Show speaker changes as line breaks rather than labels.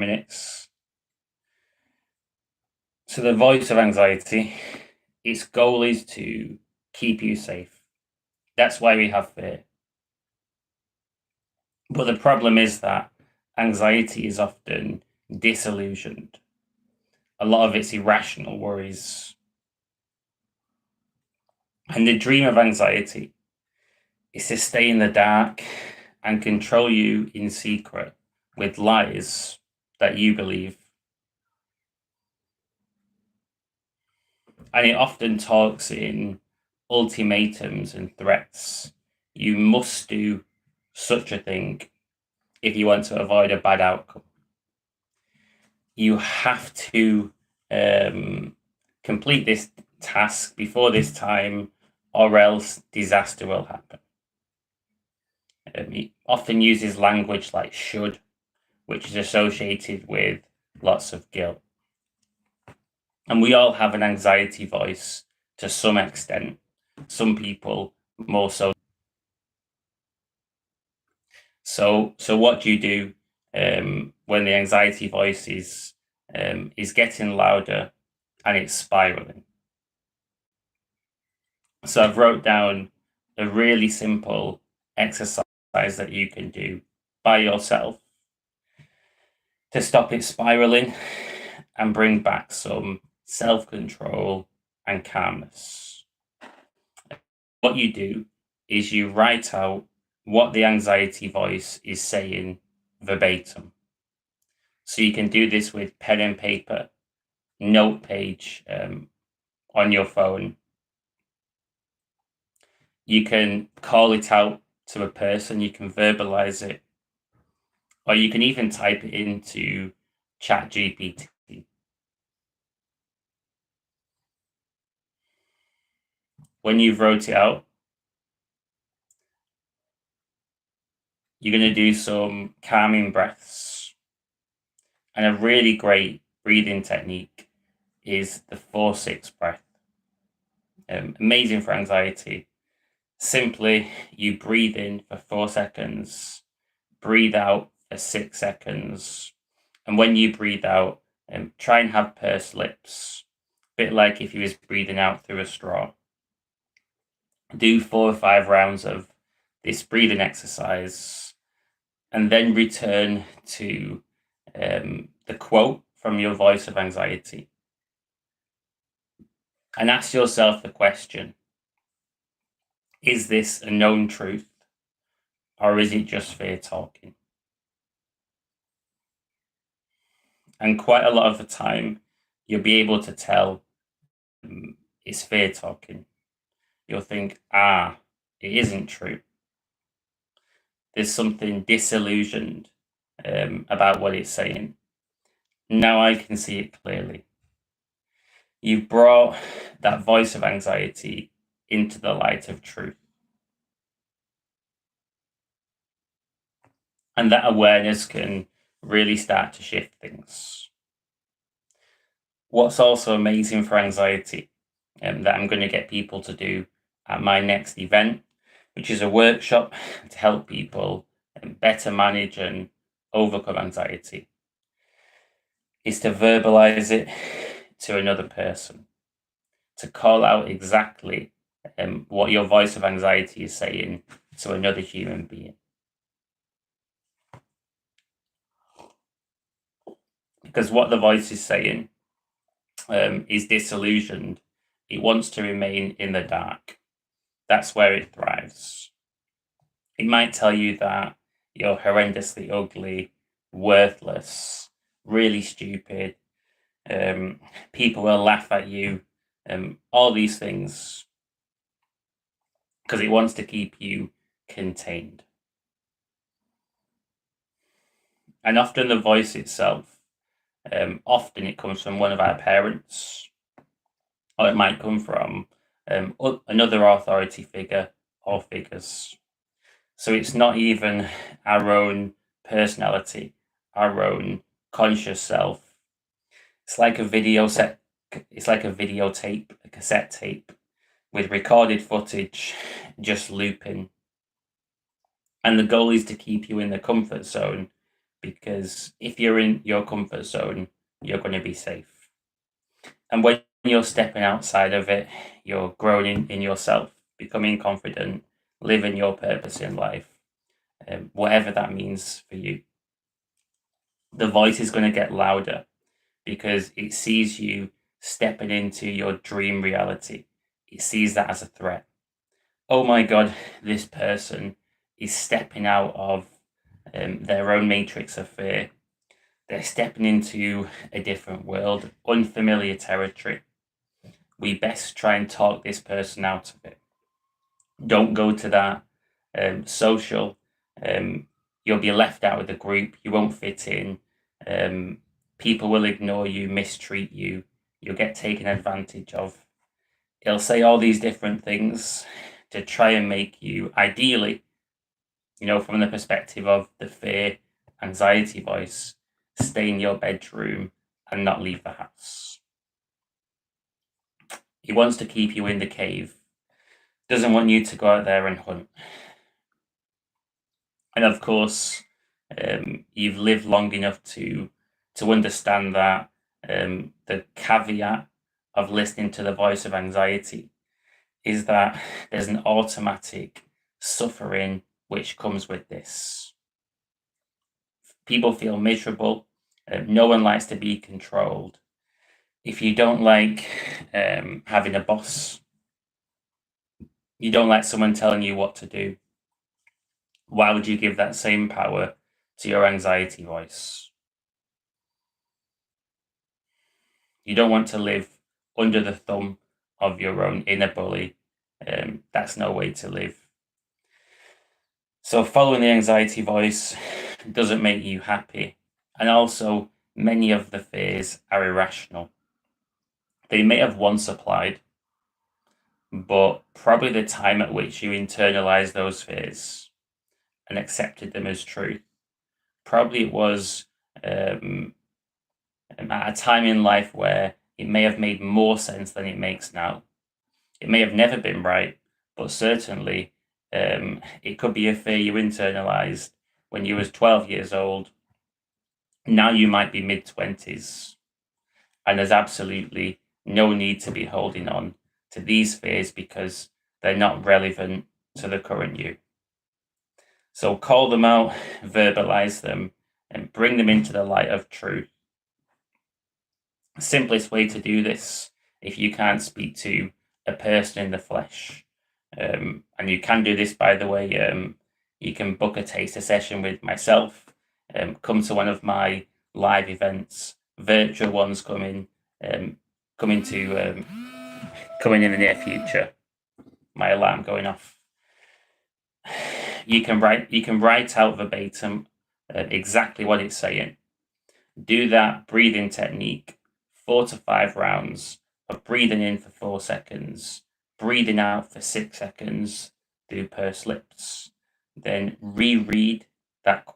minutes. So the voice of anxiety, its goal is to keep you safe. That's why we have fear. But the problem is that anxiety is often disillusioned. A lot of it's irrational worries. And the dream of anxiety is to stay in the dark and control you in secret with lies that you believe. And it often talks in ultimatums and threats. You must do such a thing if you want to avoid a bad outcome. You have to complete this task before this time, or else disaster will happen. It often uses language like should, which is associated with lots of guilt. And we all have an anxiety voice to some extent, some people more so. So what do you do when the anxiety voice is getting louder and it's spiraling? So I've wrote down a really simple exercise that you can do by yourself to stop it spiraling and bring back some self-control and calmness. What you do is you write out what the anxiety voice is saying verbatim. So you can do this with pen and paper, note page on your phone. You can call it out to a person, you can verbalize it, or you can even type it into ChatGPT. When you've wrote it out, you're going to do some calming breaths. And a really great breathing technique is the 4-6 breath. Amazing for anxiety. Simply, you breathe in for 4 seconds, breathe out for 6 seconds. And when you breathe out, try and have pursed lips, a bit like if you was breathing out through a straw. Do 4 or 5 rounds of this breathing exercise, and then return to the quote from your voice of anxiety. And ask yourself the question, is this a known truth, or is it just fear talking? And quite a lot of the time, you'll be able to tell it's fear talking. You'll think, it isn't true. There's something disillusioned about what it's saying. Now I can see it clearly. You've brought that voice of anxiety into the light of truth. And that awareness can really start to shift things. What's also amazing for anxiety, that I'm going to get people to do at my next event, which is a workshop to help people better manage and overcome anxiety, is to verbalize it to another person, to call out exactly what your voice of anxiety is saying to another human being. Because what the voice is saying is disillusioned. It wants to remain in the dark. That's where it thrives. It might tell you that you're horrendously ugly, worthless, really stupid. People will laugh at you. All these things, because it wants to keep you contained. And often the voice itself, often it comes from one of our parents, or it might come from another authority figure or figures. So it's not even our own personality, our own conscious self. It's like a video set. It's like a videotape, a cassette tape, with recorded footage just looping. And the goal is to keep you in the comfort zone because if you're in your comfort zone, you're going to be safe. And when you're stepping outside of it, you're growing in yourself, becoming confident, living your purpose in life, whatever that means for you. The voice is going to get louder because it sees you stepping into your dream reality. It sees that as a threat. Oh my God, this person is stepping out of their own matrix of fear. They're stepping into a different world, unfamiliar territory. We best try and talk this person out of it. Don't go to that social. You'll be left out of the group. You won't fit in. People will ignore you, mistreat you. You'll get taken advantage of. It'll say all these different things to try and make you, ideally, from the perspective of the fear, anxiety voice, stay in your bedroom and not leave the house. He wants to keep you in the cave, doesn't want you to go out there and hunt. And of course, you've lived long enough to understand that the caveat of listening to the voice of anxiety is that there's an automatic suffering which comes with this. People feel miserable. No one likes to be controlled. If you don't like having a boss, you don't like someone telling you what to do, why would you give that same power to your anxiety voice? You don't want to live under the thumb of your own inner bully. That's no way to live. So following the anxiety voice doesn't make you happy. And also, many of the fears are irrational. They may have once applied, but probably the time at which you internalized those fears and accepted them as truth, probably it was at a time in life where it may have made more sense than it makes now. It may have never been right, but certainly it could be a fear you internalized when you was 12 years old. Now you might be mid-20s, and there's absolutely no need to be holding on to these fears because they're not relevant to the current you. So call them out, verbalize them, and bring them into the light of truth. Simplest way to do this, if you can't speak to a person in the flesh, and you can do this, by the way, you can book a taster session with myself, come to one of my live events, virtual ones coming in the near future. My alarm going off. You can write out verbatim exactly what it's saying. Do that breathing technique 4 to 5 rounds of breathing in for 4 seconds, breathing out for 6 seconds, do pursed lips. Then reread that